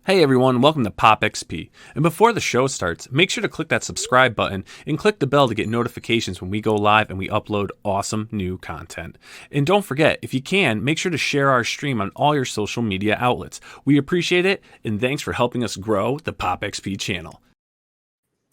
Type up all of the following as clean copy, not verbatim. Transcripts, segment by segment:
Hey everyone, welcome to POPXP. And before the show starts, make sure to click that subscribe button and click the bell to get notifications when we go live and we upload awesome new content. And don't forget, if you can, make sure to share our stream on all your social media outlets. We appreciate it, and thanks for helping us grow the POPXP channel.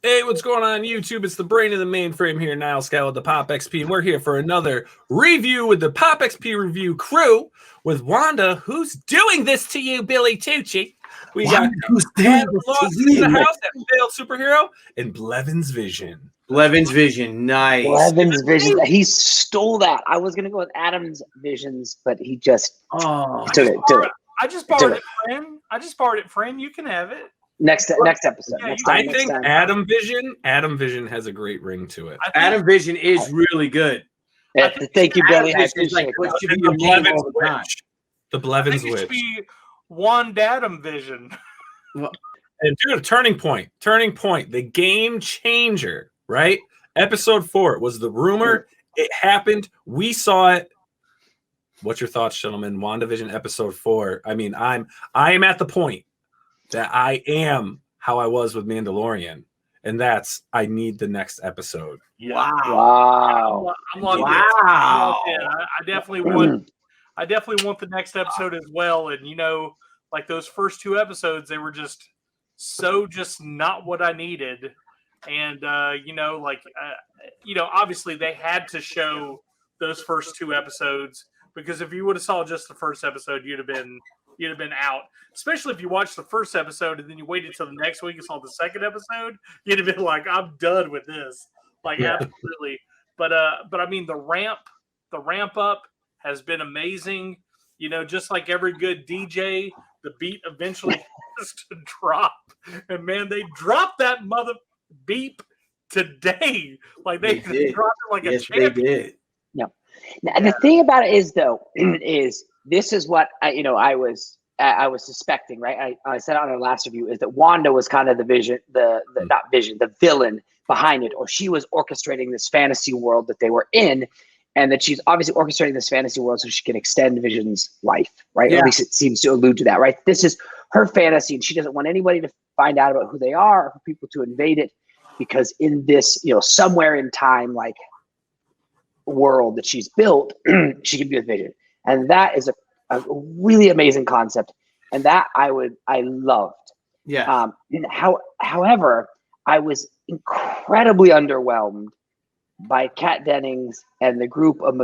Hey, what's going on YouTube? It's the brain of the mainframe here, Nile Scout with the POPXP, and we're here for another review with the POPXP review crew with Wanda. Who's doing this to you, Billy Tucci? We got Adam Lost in the house, that failed superhero, and Blevins Vision. Blevins Vision, nice. Blevins Vision. He stole that. I was gonna go with Adam's visions, but he just took it. I just borrowed it, friend. You can have it. Next episode. Yeah, next think time. Adam Vision has a great ring to it. Adam Vision is really good. Thank you, Billy. I Vision is appreciate what that. should be your name all the time. The Blevins It Witch. should be Wanda Vision. And dude, turning point, the game changer, right? Episode 4 was the rumor. It happened. We saw it. What's your thoughts, gentlemen? WandaVision episode 4. I mean, I am at the point that I am how I was with Mandalorian, and that's I need the next episode. Yeah. Wow. I'm locked in. Wow. I definitely want the next episode as well. And like those first 2 episodes, they were just not what I needed. And obviously they had to show those first 2 episodes, because if you would have saw just the first episode, you'd have been out. Especially if you watched the first episode and then you waited till the next week and saw the second episode, you'd have been like, I'm done with this. Like, absolutely. But I mean, the ramp up has been amazing. Just like every good DJ, the beat eventually has to drop. And man, they dropped that mother beep today. Like they dropped it like a champion. They did. Yeah. Now, the thing about it is, though, is this is what I was suspecting, right? I said on our last review is that Wanda was kind of the villain behind it, or she was orchestrating this fantasy world that they were in, and that she's obviously orchestrating this fantasy world so she can extend Vision's life, right? Yeah. At least it seems to allude to that, right? This is her fantasy, and she doesn't want anybody to find out about who they are, or for people to invade it, because in this, somewhere in time, like world that she's built, she can be with Vision, and that is a really amazing concept, and that I loved. Yeah. However, I was incredibly underwhelmed by Kat Dennings and the group of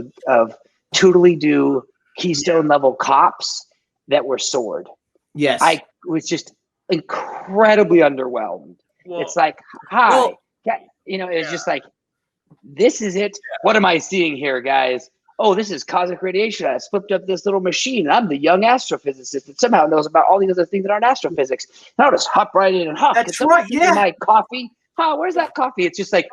toodly-doo Keystone level cops that were sword. Yes. I was just incredibly underwhelmed. Well, it's like, hi, it's just like, this is it. Yeah. What am I seeing here, guys? Oh, this is cosmic radiation. I flipped up this little machine. I'm the young astrophysicist that somehow knows about all these other things that aren't astrophysics. And I'll just hop right in and hop. That's right. Yeah. My coffee. Oh, where's that coffee? It's just like,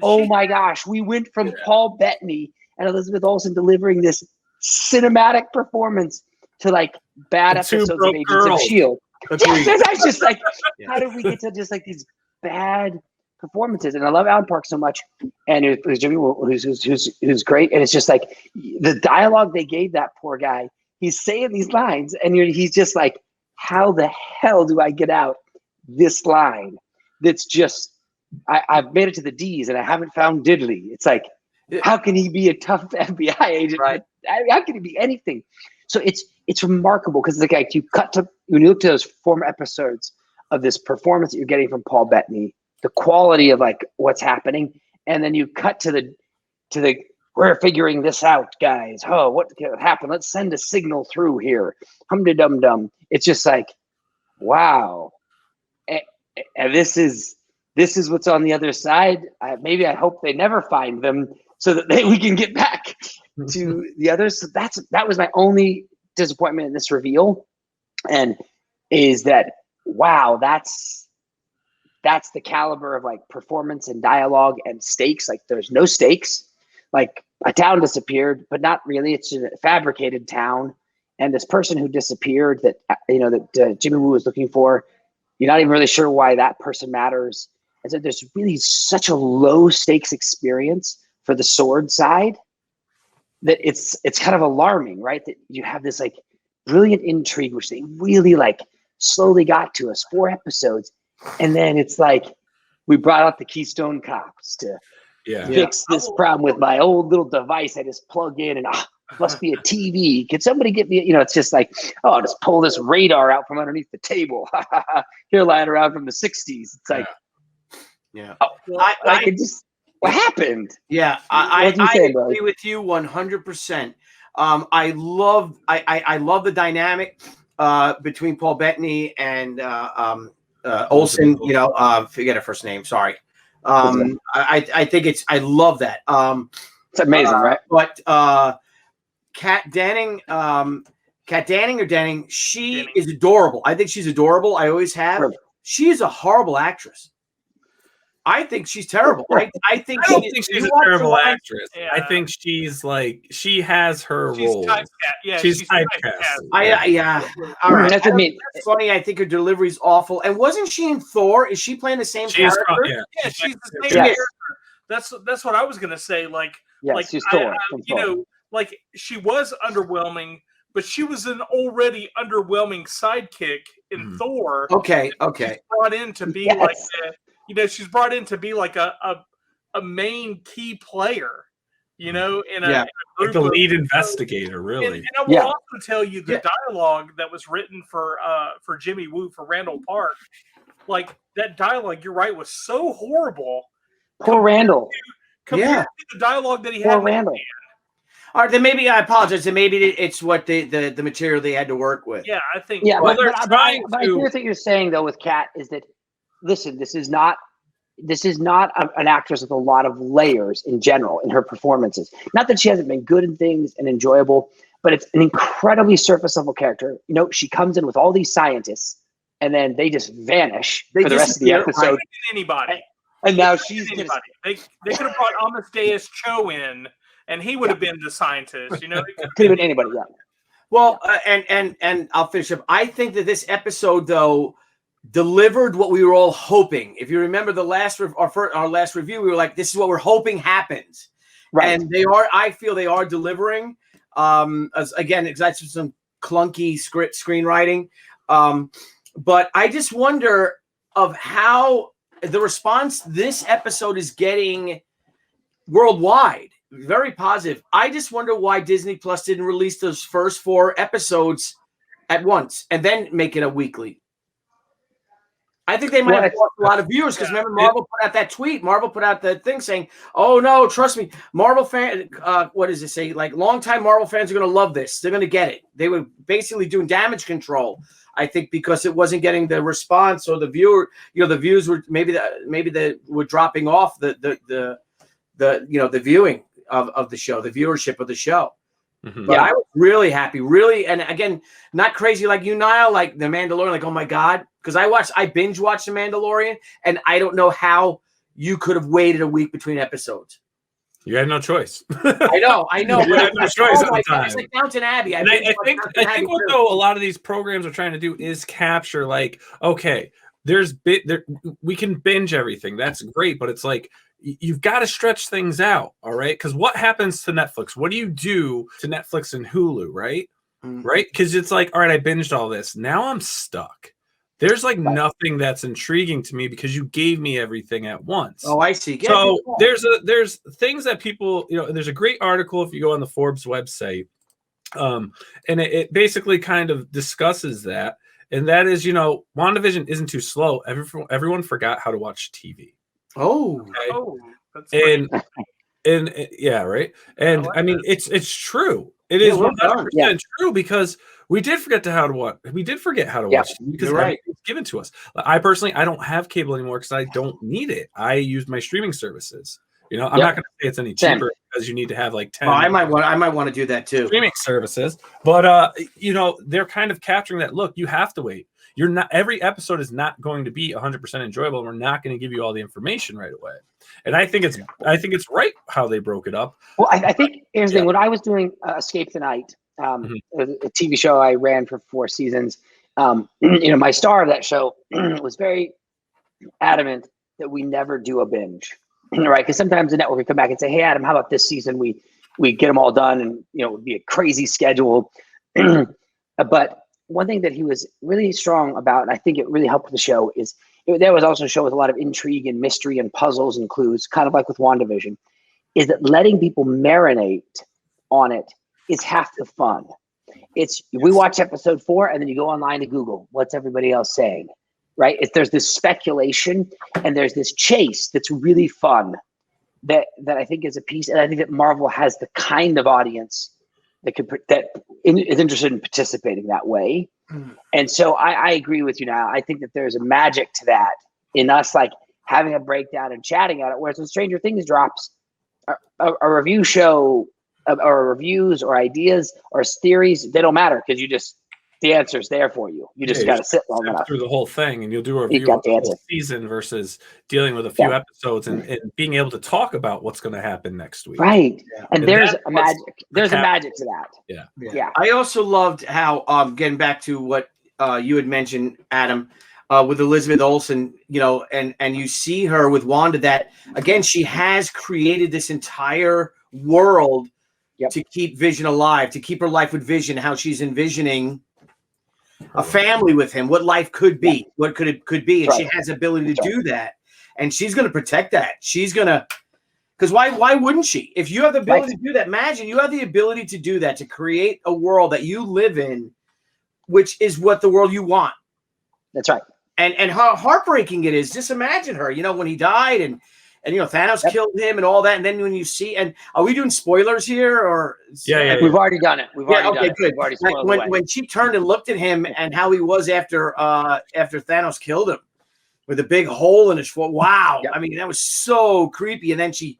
oh my gosh, we went from Paul Bettany and Elizabeth Olsen delivering this cinematic performance to like bad episodes of Agents of S.H.I.E.L.D. Yes, I was just like, how did we get to just like these bad performances? And I love Alan Park so much, and it was Jimmy who's great, and it's just like the dialogue they gave that poor guy. He's saying these lines, and he's just like, how the hell do I get out this line that's just I've made it to the D's and I haven't found diddly. It's like, how can he be a tough FBI agent? Right. How can he be anything? So it's remarkable, because like when you look to those former episodes of this performance that you're getting from Paul Bettany, the quality of like what's happening, and then you cut to the we're figuring this out, guys. Oh, what happened? Let's send a signal through here. Hum-de-dum-dum. It's just like, wow. And this is what's on the other side. Maybe I hope they never find them, so that we can get back to the others. So that was my only disappointment in this reveal, and is that, wow, that's the caliber of like performance and dialogue and stakes. Like there's no stakes. Like a town disappeared, but not really. It's a fabricated town, and this person who disappeared that Jimmy Woo was looking for, you're not even really sure why that person matters. And so there's really such a low stakes experience for the sword side that it's kind of alarming, right? That you have this like brilliant intrigue, which they really like slowly got to us, 4 episodes. And then it's like, we brought out the Keystone Cops to fix this problem with my old little device I just plug in, and must be a TV. Can somebody get me, it's just like, I'll just pull this radar out from underneath the table. Here lying around from the 60s. It's like, I could just, what happened? Yeah, I agree with you 100%. I love the dynamic between Paul Bettany and Olsen. Forget her first name. Sorry. I think I love that. It's amazing, right? But Kat Denning, she is adorable. I think she's adorable. I always have. Perfect. She is a horrible actress. I think she's terrible. I don't think she's a terrible actress. Yeah. I think she's like, she has her role. She's typecast. All right. That's funny. I think her delivery's awful. And wasn't she in Thor? Is she playing the same character? She's the same character. That's what I was gonna say. She's Thor. Like she was underwhelming, but she was an already underwhelming sidekick in Thor. Okay. She's brought in to be like. She's brought in to be like a main key player, in a like the lead investigator, really. And I will also tell you the dialogue that was written for Jimmy Woo for Randall Park, like that dialogue, you're right, was so horrible. Poor Randall. Compared to the dialogue that he had. Poor Randall. All right, then maybe I apologize. And maybe it's what the material they had to work with. Yeah, I think. Yeah, but I hear what you're saying though with Kat is that. Listen, this is not an actress with a lot of layers in general in her performances. Not that she hasn't been good in things and enjoyable, but it's an incredibly surface level character. She comes in with all these scientists, and then they just vanish for the rest of the episode. Anybody, and now she's anybody. They could have brought Amadeus Cho in, and he would have been the scientist. Could have been anybody. Yeah. Well, and I'll finish up. I think that this episode though delivered what we were all hoping. If you remember our last review, we were like, this is what we're hoping happens. Right. And I feel they are delivering. Again, exactly some clunky screenwriting. But I just wonder of how the response this episode is getting worldwide. Very positive. I just wonder why Disney Plus didn't release those first 4 episodes at once and then make it a weekly. I think they might have lost a lot of viewers because remember Marvel put out that tweet. Marvel put out the thing saying, "Oh no, trust me, Marvel fan. What does it say? Like longtime Marvel fans are going to love this. They're going to get it." They were basically doing damage control. I think because it wasn't getting the response or the viewer. The views were maybe they were dropping off the viewing of the show, the viewership of the show. Mm-hmm. But I was really happy, really, and again, not crazy like you, Nile, like The Mandalorian, like, oh my God, because I binge watched The Mandalorian, and I don't know how you could have waited a week between episodes. You had no choice. I know. You had no choice at the time. It's like Downton Abbey. I think what though a lot of these programs are trying to do is capture, like, okay, we can binge everything. That's great, but it's like, you've got to stretch things out, all right? Because what happens to Netflix? What do you do to Netflix and Hulu, right? Mm-hmm. Right? Because it's like, all right, I binged all this. Now I'm stuck. There's like nothing that's intriguing to me because you gave me everything at once. Oh, I see. So there's things that people, there's a great article if you go on the Forbes website, and it basically kind of discusses that, and that is, WandaVision isn't too slow. Everyone forgot how to watch TV. Oh, that's and yeah, right. And I mean, it's true. It is 100% true because we did forget how to watch. We did forget how to watch TV because it's given to us. I personally, I don't have cable anymore because I don't need it. I use my streaming services. I'm not going to say it's any cheaper because you need to have like 10. I might want to do that too. Streaming services, but they're kind of capturing that. Look, you have to wait. You're not. Every episode is not going to be 100% enjoyable, and we're not going to give you all the information right away. And I think it's right how they broke it up. Well, I think here's the thing. When I was doing Escape the Night, a TV show I ran for 4 seasons, my star of that show was very adamant that we never do a binge, right? Because sometimes the network would come back and say, "Hey, Adam, how about this season we get them all done, and it would be a crazy schedule." But one thing that he was really strong about, and I think it really helped the show, is there was also a show with a lot of intrigue and mystery and puzzles and clues, kind of like with WandaVision, is that letting people marinate on it is half the fun. We watch episode 4 and then you go online to Google, what's everybody else saying, right? There's this speculation and there's this chase that's really fun that I think is a piece. And I think that Marvel has the kind of audience that is interested in participating that way. And so I agree with you now. I think that there's a magic to that in us, like having a breakdown and chatting on it. Whereas when Stranger Things drops, a review show or reviews or ideas or theories, they don't matter because the answer's there for you. You just got to sit long enough through the whole thing, and you'll do a review of the whole season versus dealing with a few episodes and being able to talk about what's going to happen next week. Right. Yeah. And there's a magic. There's a magic to that. Yeah. I also loved how, getting back to what you had mentioned, Adam, with Elizabeth Olsen, and you see her with Wanda, that again, she has created this entire world to keep Vision alive, to keep her life with Vision, how she's envisioning a family with him, what life could be, what could be. And she has the ability to do that. And she's going to protect that. She's going to, because why wouldn't she? If you have the ability to do that, imagine you have the ability to do that, to create a world that you live in, which is what the world you want. That's right. And how heartbreaking it is. Just imagine her, when he died and Thanos killed him and all that. And then when you see, and are we doing spoilers here or? Yeah. We've already done it. We've already done it. Good. We've already spoiled when she turned and looked at him and how he was after Thanos killed him with a big hole in his foot. Wow. Yep. I mean, that was so creepy. And then she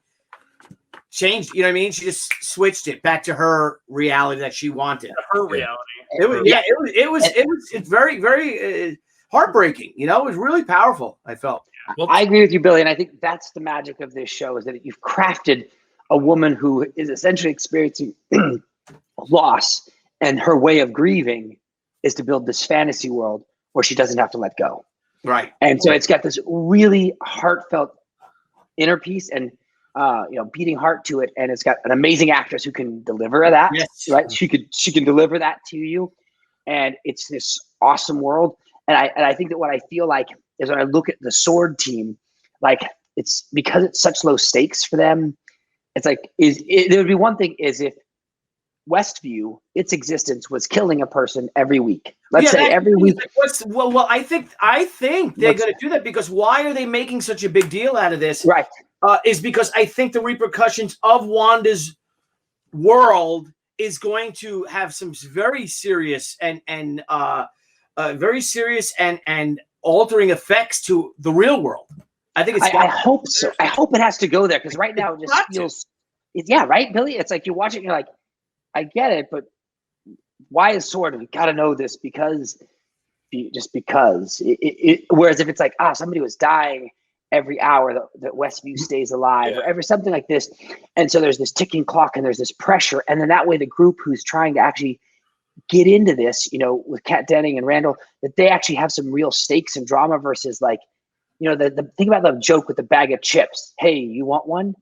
changed, She just switched it back to her reality that she wanted. Her reality. It's very, very heartbreaking. It was really powerful, I felt. Well, I agree with you, Billy, and I think that's the magic of this show, is that you've crafted a woman who is essentially experiencing loss, and her way of grieving is to build this fantasy world where she doesn't have to let go. Right. And so it's got this really heartfelt inner piece and beating heart to it, and it's got an amazing actress who can deliver that. Yes. Right? She can deliver that to you, and it's this awesome world. And I think that what I feel like is when I look at the Sword team, like it's because it's such low stakes for them. It's like there would be one thing is if Westview, its existence was killing a person every week. Let's say every week. Well, I think they're going to do that because why are they making such a big deal out of this? Right. Is because I think the repercussions of Wanda's world is going to have some very serious and altering effects to the real world. I think it's. I hope so. I hope it has to go there because right now it just feels. Right, Billy. It's like you watch it and you're like, I get it, but why is Sword? We got to know this because. Whereas if it's like somebody was dying every hour that Westview stays alive or something like this, and so there's this ticking clock and there's this pressure, and then that way the group who's trying to actually get into this, with Kat Denning and Randall, that they actually have some real stakes and drama versus like, the think about the joke with the bag of chips. Hey, you want one?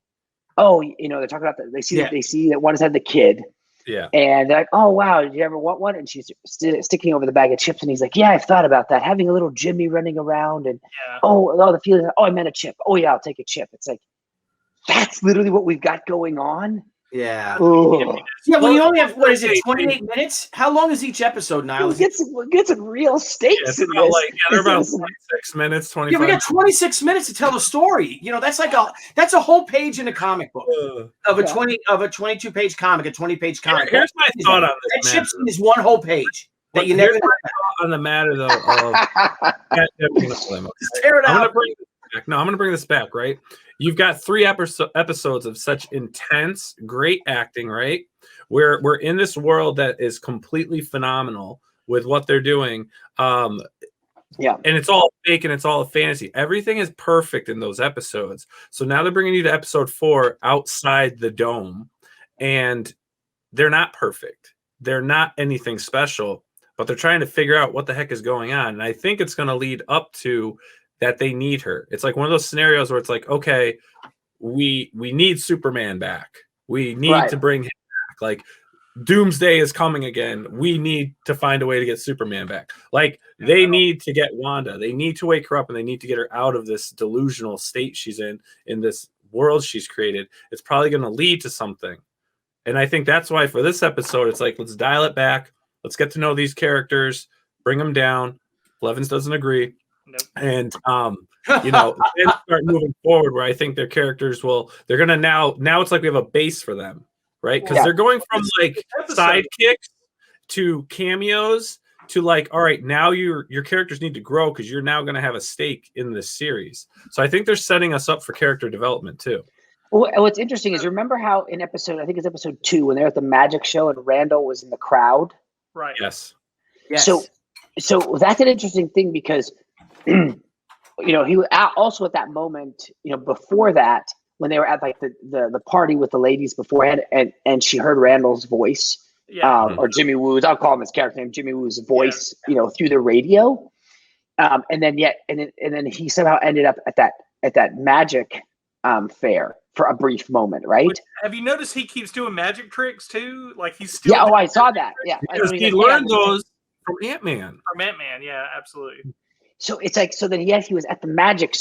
Oh, they're talking about that. They see that one has had the kid. Yeah. And they're like, oh, wow, did you ever want one? And she's sticking over the bag of chips. And he's like, yeah, I've thought about that. Having a little Jimmy running around and, the feeling, I meant a chip. Oh, yeah, I'll take a chip. It's like, that's literally what we've got going on. Yeah. Ooh. Yeah, well, you only have, 28 minutes? How long is each episode, Nile? Get some real stakes in this. They're about 26 minutes, 25. Yeah, we got 26 minutes to tell a story. That's a whole page in a comic book of a 22-page comic, a 20-page comic. Here's my thought on this. That chip scene is one whole page that you never on the matter though. Tear it out. I'm going to bring this back, right? You've got 3 episodes of such intense, great acting, right? We're in this world that is completely phenomenal with what they're doing. And it's all fake and it's all a fantasy. Everything is perfect in those episodes. So now they're bringing you to episode 4 outside the dome, and they're not perfect. They're not anything special, but they're trying to figure out what the heck is going on. And I think it's going to lead up to that they need her. It's like one of those scenarios where it's like, okay, we need Superman back. We need to bring him back. Like Doomsday is coming again. We need to find a way to get Superman back. Like, they need to get Wanda. They need to wake her up, and they need to get her out of this delusional state she's in this world she's created. It's probably going to lead to something. And I think that's why for this episode, it's like, let's dial it back. Let's get to know these characters, bring them down. Blevins doesn't agree. Nope. And, you know, then start moving forward where I think their characters they're going to now it's like we have a base for them. Right, because they're going from like sidekicks to cameos to like, all right, now your characters need to grow because you're now going to have a stake in this series. So I think they're setting us up for character development too. Well, what's interesting is, remember how in I think it's episode 2, when they're at the magic show and Randall was in the crowd. Right. Yes. So that's an interesting thing because, you know, he was also at that moment, you know, before that, when they were at like the party with the ladies beforehand, and she heard Randall's voice, or Jimmy Woo's, I'll call him his character name, Jimmy Woo's voice, you know, through the radio, and then he somehow ended up at that magic fair for a brief moment, right? Have you noticed he keeps doing magic tricks too? Like he's still I saw that. Yeah, because he learned those from Ant-Man. From Ant-Man, yeah, absolutely. So it's like, so then he was at the magic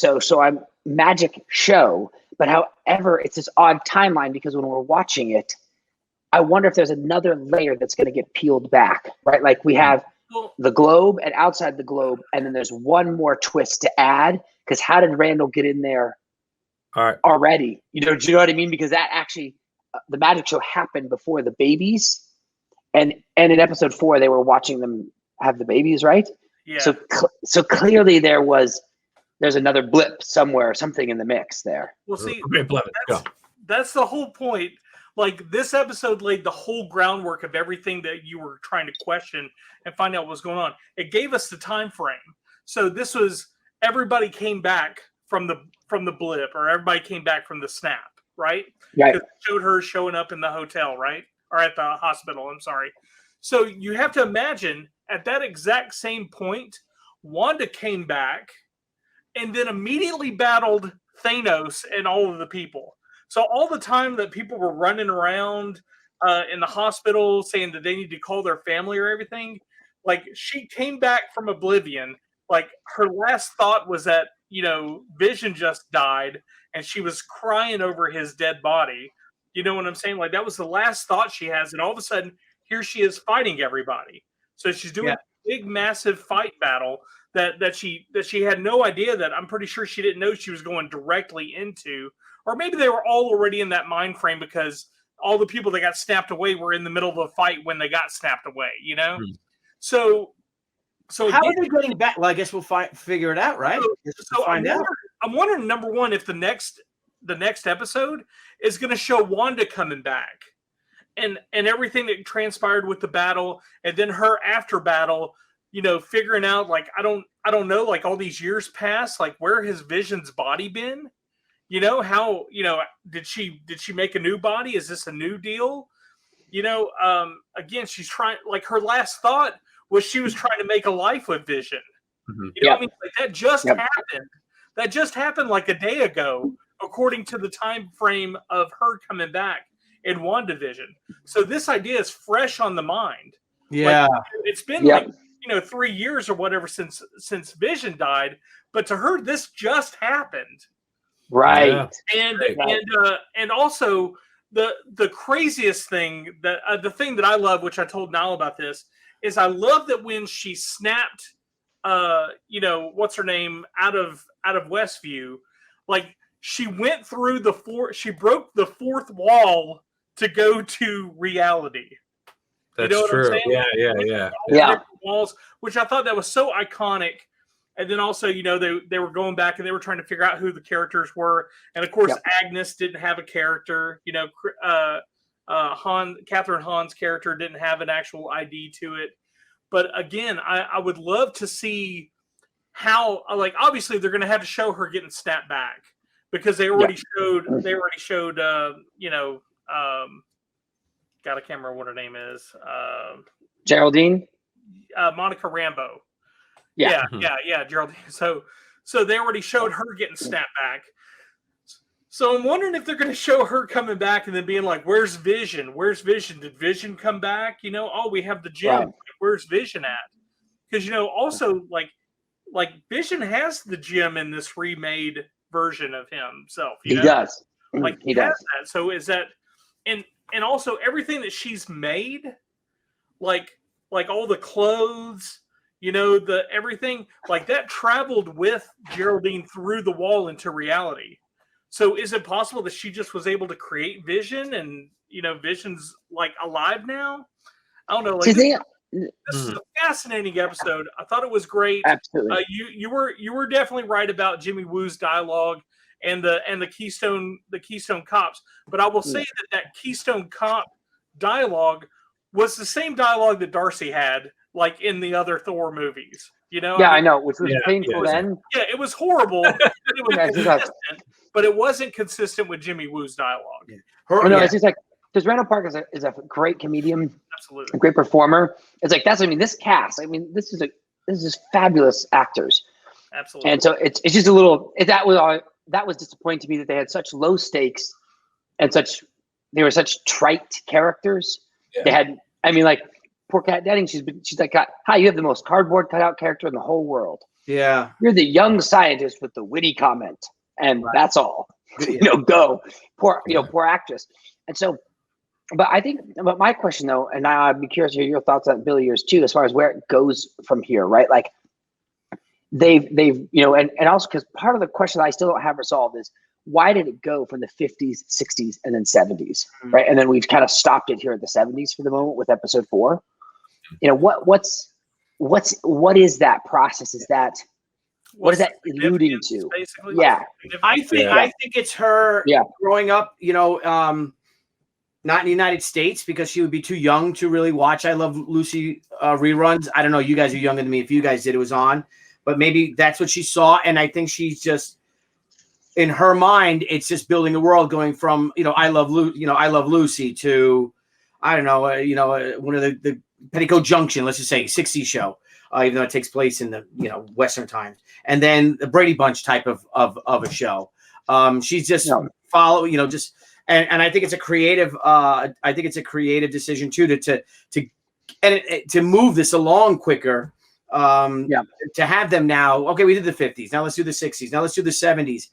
show, but however, it's this odd timeline because when we're watching it, I wonder if there's another layer that's going to get peeled back, right? Like we have the globe and outside the globe, and then there's one more twist to add, because how did Randall get in there already? Do you know what I mean? Because that actually, the magic show happened before the babies, and in episode 4, they were watching them have the babies, right? Yeah. So clearly there's another blip somewhere, something in the mix there. Well, see, that's the whole point. Like, this episode laid the whole groundwork of everything that you were trying to question and find out what was going on. It gave us the time frame. So this was, everybody came back from the blip, or everybody came back from the snap, right? Right. It showed her showing up in the hotel, right? Or at the hospital, I'm sorry. So you have to imagine, at that exact same point, Wanda came back and then immediately battled Thanos and all of the people. So all the time that people were running around in the hospital saying that they need to call their family or everything, like, she came back from oblivion. Like, her last thought was that, you know, Vision just died and she was crying over his dead body. You know what I'm saying? Like, that was the last thought she has. And all of a sudden, here she is fighting everybody. So she's doing a big, massive fight battle that she had no idea, that I'm pretty sure she didn't know she was going directly into. Or maybe they were all already in that mind frame because all the people that got snapped away were in the middle of a fight when they got snapped away, you know? So how are they getting back? Well, I guess we'll figure it out, right? So I'm wondering, number one, if the next episode is going to show Wanda coming back and everything that transpired with the battle, and then her after battle, you know, figuring out, like, I don't know, like, all these years pass, like, where has Vision's body been? You know, how, you know, did she make a new body? Is this a new deal? You know, again, she's trying, like, her last thought was she was trying to make a life with Vision. Mm-hmm. You know what I mean? Like, that just happened. That just happened like a day ago, according to the time frame of her coming back in WandaVision. So this idea is fresh on the mind. Yeah. Like, it's been like, you know, 3 years or whatever since Vision died, but to her, this just happened. Right. And also the craziest thing, that the thing that I love, which I told Nile about this, is I love that when she snapped, you know, what's her name, out of Westview, like, she went through she broke the fourth wall to go to reality. That's you know what true. I'm saying? Yeah. Walls, which I thought that was so iconic. And then also, you know, they were going back and they were trying to figure out who the characters were. And of course, Agnes didn't have a character. You know, Catherine Hahn's character didn't have an actual ID to it. But again, I would love to see how, like, obviously they're going to have to show her getting snapped back, because they already showed, you know, God, I can't remember what her name is. Geraldine? Monica Rambeau. Yeah, Geraldine. So they already showed her getting snapped back. So I'm wondering if they're going to show her coming back and then being like, "Where's Vision? Where's Vision? Did Vision come back? You know, oh, we have the gym. Right. Where's Vision at?" Because also like Vision has the gym in this remade version of himself. He does. Like he does. That. So is that, and also everything that she's made, like all the clothes, the everything like that traveled with Geraldine through the wall into reality. So is it possible that she just was able to create Vision and Vision's like alive now? I don't know. Like this is a fascinating episode. I thought it was great. Absolutely. You were definitely right about Jimmy Woo's dialogue and the Keystone Cops. But I will say that Keystone Cop dialogue was the same dialogue that Darcy had, like in the other Thor movies. Yeah, I know, which was painful then. Yeah, it was horrible. It was consistent, but it wasn't consistent with Jimmy Woo's dialogue. It's just like, because Randall Park is a great comedian, absolutely, a great performer. It's like this cast. I mean, this is fabulous actors. Absolutely. And so it's just a little that was disappointing to me that they had such low stakes and they were such trite characters. Yeah. They had, I mean, like poor Kat Denning. She's like, "Hi, you have the most cardboard cutout character in the whole world. Yeah, you're the young scientist with the witty comment, and that's all. Go, poor actress." And so, but my question though, and I'd be curious to hear your thoughts on Billy, yours too, as far as where it goes from here, right? Like they've and also because part of the question I still don't have resolved is why did it go from the 50s, 60s, and then 70s, right? And then we've kind of stopped it here at the 70s for the moment with episode 4. What is that process? Is that what is that alluding to? Basically? Yeah, I think it's her growing up, not in the United States because she would be too young to really watch I Love Lucy reruns. I don't know. You guys are younger than me. If you guys did, it was on, but maybe that's what she saw. And I think she's just, in her mind, it's just building the world, going from, I Love Lucy to, I don't know, one of the Petticoat Junction, let's just say 60s show, even though it takes place in the, Western times. And then the Brady Bunch type of a show. She's just and I think it's a creative, decision too, to move this along quicker. To have them now. Okay, we did the 50s. Now let's do the 60s. Now let's do the 70s.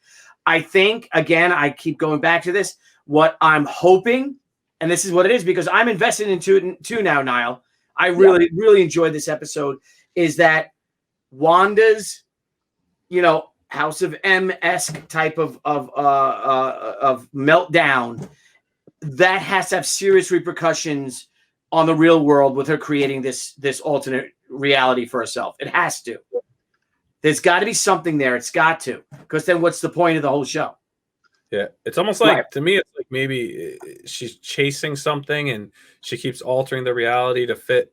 I think, again, I keep going back to this. What I'm hoping, and this is what it is because I'm invested into it too now, Nile. I really enjoyed this episode. Is that Wanda's, House of M-esque type of meltdown that has to have serious repercussions on the real world with her creating this alternate reality for herself. It has to. There's got to be something there. It's got to, because then what's the point of the whole show? Yeah, it's almost like, to me, it's like maybe she's chasing something and she keeps altering the reality to fit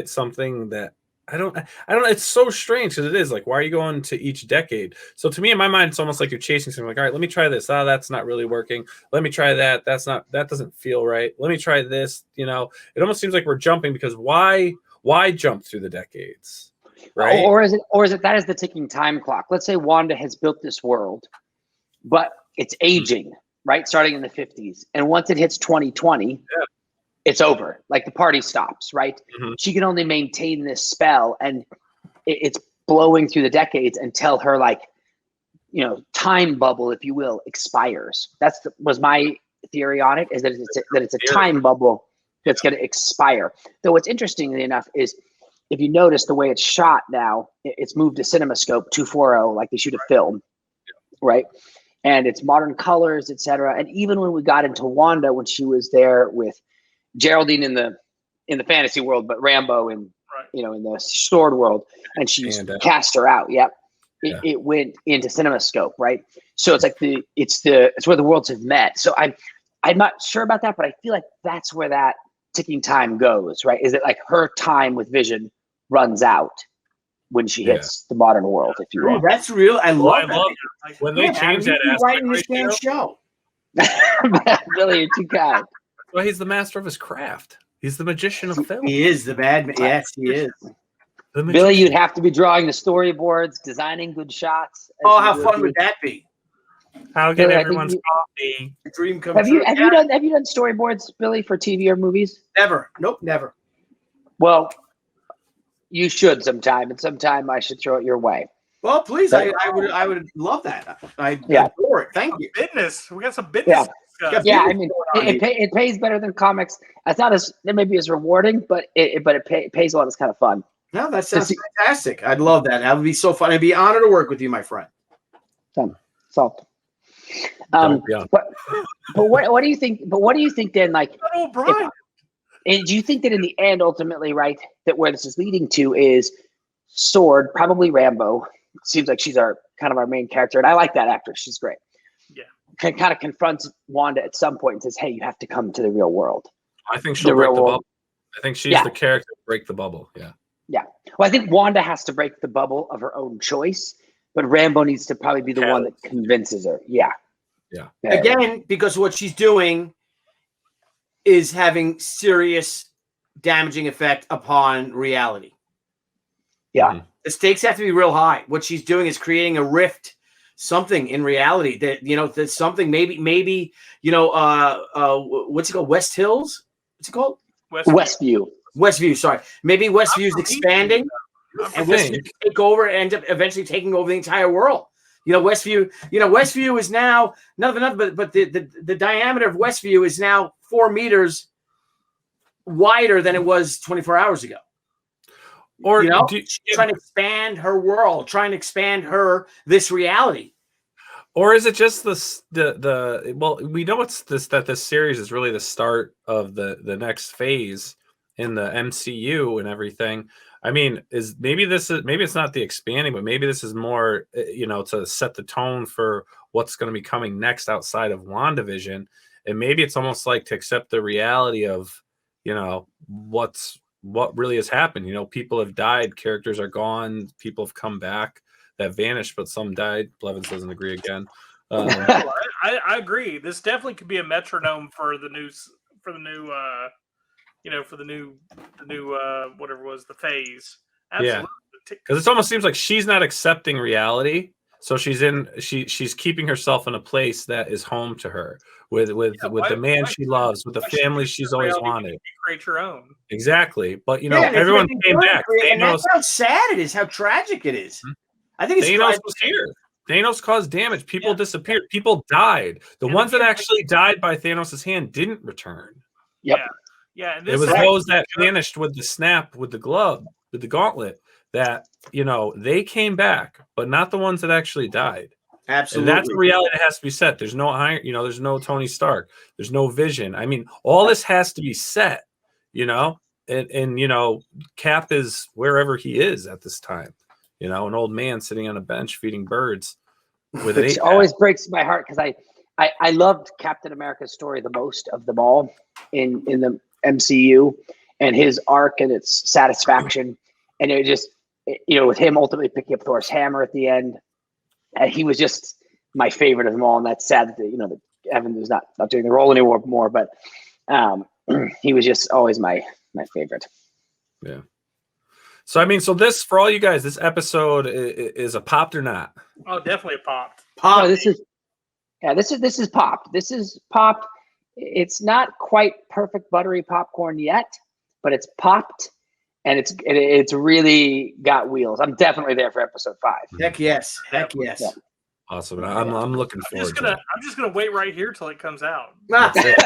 something that I don't know. It's so strange because it is like, why are you going to each decade? So to me, in my mind, it's almost like you're chasing something. Like, all right, let me try this. Oh, that's not really working. Let me try that. That doesn't feel right. Let me try this. It almost seems like we're jumping because why jump through the decades? Right. Or is it that is the ticking time clock? Let's say Wanda has built this world, but it's aging, right? Starting in the 50s. And once it hits 2020, it's over. Like the party stops, right? Mm-hmm. She can only maintain this spell and it's blowing through the decades until her time bubble, if you will, expires. Was my theory on it, is that it's a time bubble that's going to expire. Though what's interestingly enough is if you notice the way it's shot now, it's moved to CinemaScope 240, like they shoot a film, right? And it's modern colors, etc. And even when we got into Wanda, when she was there with Geraldine in the fantasy world, but Rambo in in the sword world, and she cast her out. It went into CinemaScope, right? So it's like it's where the worlds have met. So I'm not sure about that, but I feel like that's where that ticking time goes, right? Is it like her time with Vision runs out when she hits the modern world, if you will? That's real. I love it. When they change that aspect in this damn show. Really, you're too kind. Well, he's the master of his craft. He's the magician of film. He is the bad man. Yes, he is. Billy, you'd have to be drawing the storyboards, designing good shots. Oh, how fun would that be? I'll get Billy, I think everyone's you- coffee. Dream come Have true. you done storyboards, Billy, for TV or movies? Never. Nope, never. Well, you should sometime, and sometime I should throw it your way. Well, please, I would love that. I Yeah. adore it. Thank you. Business. We got some business. Yeah. to discuss. Yeah, I mean, it pays better than comics. It's not as it may be as rewarding, but it pays a lot. It's kind of fun. No, that sounds fantastic. I'd love that. That would be so fun. I'd be honored to work with you, my friend. So, Yeah. but what do you think? But what do you think then? Like, Oh, Brian. and do you think that in the end, ultimately, right, that where this is leading to is Sword, probably Rambo. Seems like she's our main character, and I like that actress. She's great. Yeah. Kind of confronts Wanda at some point and says, "Hey, you have to come to the real world." I think she'll The break real the world. bubble. I think she's the character to break the bubble. Yeah. Yeah. Well, I think Wanda has to break the bubble of her own choice, but Rambo needs to probably be the one that convinces her. Yeah. Yeah. Again, because what she's doing is having serious damaging effect upon reality. Yeah. The stakes have to be real high. What she's doing is creating a rift, something in reality that, that's something maybe, what's it called? West Hills? What's it called? Westview. Sorry. Maybe Westview's expanding and Westview take over and end up eventually taking over the entire world. Westview is now nothing but the diameter of Westview is now 4 meters wider than it was 24 hours ago. Or she's trying to expand her world, trying to expand this reality. Or is it just well, we know that this series is really the start of the next phase in the MCU and everything. I mean, maybe it's not the expanding, but maybe this is more, to set the tone for what's going to be coming next outside of WandaVision. And maybe it's almost like to accept the reality of, what really has happened. People have died, characters are gone, people have come back that vanished, but some died. Blevins doesn't agree again. I agree. This definitely could be a metronome for the new whatever it was, the phase. Absolutely. Yeah, because it almost seems like she's not accepting reality, so she's keeping herself in a place that is home to her with the man she loves, with the family she's always wanted. You create your own. Exactly, but everyone came back. And that's how sad it is, how tragic it is. I think it's Thanos was here. Thanos caused damage. People disappeared. People died. The ones that actually died by Thanos' hand didn't return. Yep. Yeah. It was those that vanished with the snap, with the glove, with the gauntlet, that, they came back, but not the ones that actually died. Absolutely. And that's the reality that has to be set. There's no iron, there's no Tony Stark. There's no Vision. I mean, all this has to be set, and Cap is wherever he is at this time. An old man sitting on a bench feeding birds with Which always breaks my heart because I loved Captain America's story the most of them all in the MCU, and his arc and its satisfaction. And it just, with him ultimately picking up Thor's hammer at the end, he was just my favorite of them all. And that's sad that, that Evan is not doing the role anymore, but he was just always my favorite. Yeah. So, I mean, this, for all you guys, this episode is a popped or not? Oh, definitely a popped. Oh, this is popped. This is popped. It's not quite perfect buttery popcorn yet, but it's popped, and it's really got wheels. I'm definitely there for episode 5. Heck yes. Yeah. Awesome. I'm looking forward to it. I'm just gonna wait right here till it comes out. That's it.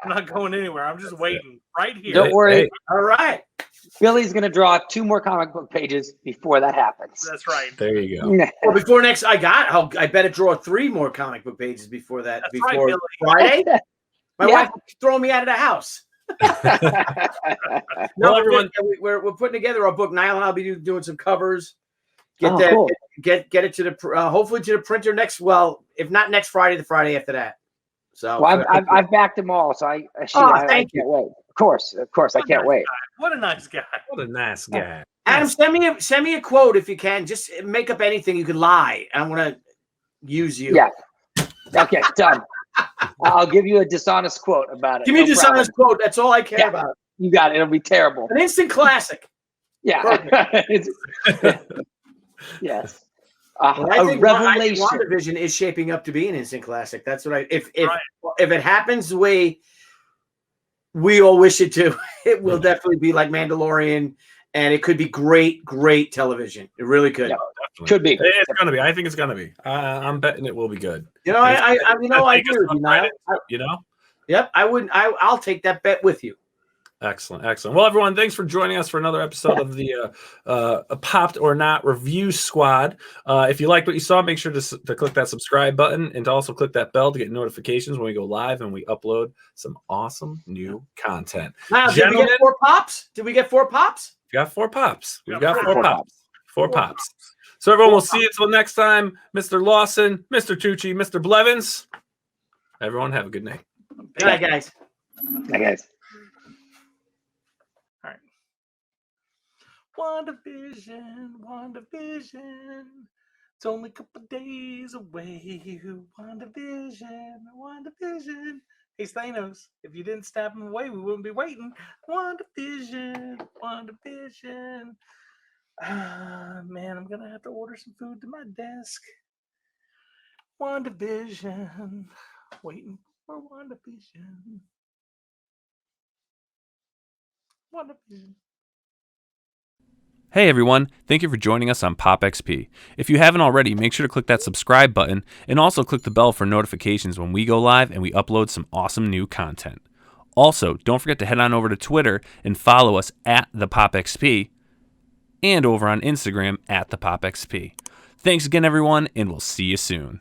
I'm not going anywhere. I'm just waiting right here. Don't worry. Hey. All right. Billy's going to draw 2 more comic book pages before that happens. That's right. There you go. Well, before next, I better draw 3 more comic book pages before that. That's before right, Friday. My wife throwing me out of the house. No, everyone, we're putting together our book. Nile and I'll be doing some covers. Cool. Get it to the hopefully to the printer next. Well, if not next Friday, the Friday after that. So I've backed them all. So I can't wait. Of course, I can't wait. What a nice guy. What a nice guy. Adam, send me a quote if you can. Just make up anything. You can lie. I want to use you. Yeah. Okay, done. I'll give you a dishonest quote about it. Give me a dishonest quote. That's all I care about. You got it. It'll be terrible. An instant classic. Yeah. Yes. Well, I A think revelation. WandaVision is shaping up to be an instant classic. That's what if Right. it happens the way we all wish it to, it will definitely be like Mandalorian, and it could be great television. It really could. Yeah. Definitely. Could be. It's gonna be. I think it's gonna be. I'm betting it will be good. You know, I agree with you, Nile. You know. Yep, I wouldn't. I'll take that bet with you. Excellent. Well, everyone, thanks for joining us for another episode of the Popped or Not Review Squad. If you liked what you saw, make sure to click that subscribe button and to also click that bell to get notifications when we go live and we upload some awesome new content. Now, did we get 4 pops? Did we get 4 pops? We got 4 pops. We've Yeah, got 4 pops. 4 pops. So everyone, we'll see you until next time. Mr. Lawson, Mr. Tucci, Mr. Blevins. Everyone, have a good night. Good night, guys. Hi, guys. WandaVision. It's only a couple days away. WandaVision. Hey, Thanos, if you didn't stab him away, we wouldn't be waiting. WandaVision. Man, I'm going to have to order some food to my desk. WandaVision. Waiting for WandaVision. Hey everyone, thank you for joining us on POPXP. If you haven't already, make sure to click that subscribe button and also click the bell for notifications when we go live and we upload some awesome new content. Also, don't forget to head on over to Twitter and follow us at the POPXP and over on Instagram at the POPXP. Thanks again everyone, and we'll see you soon.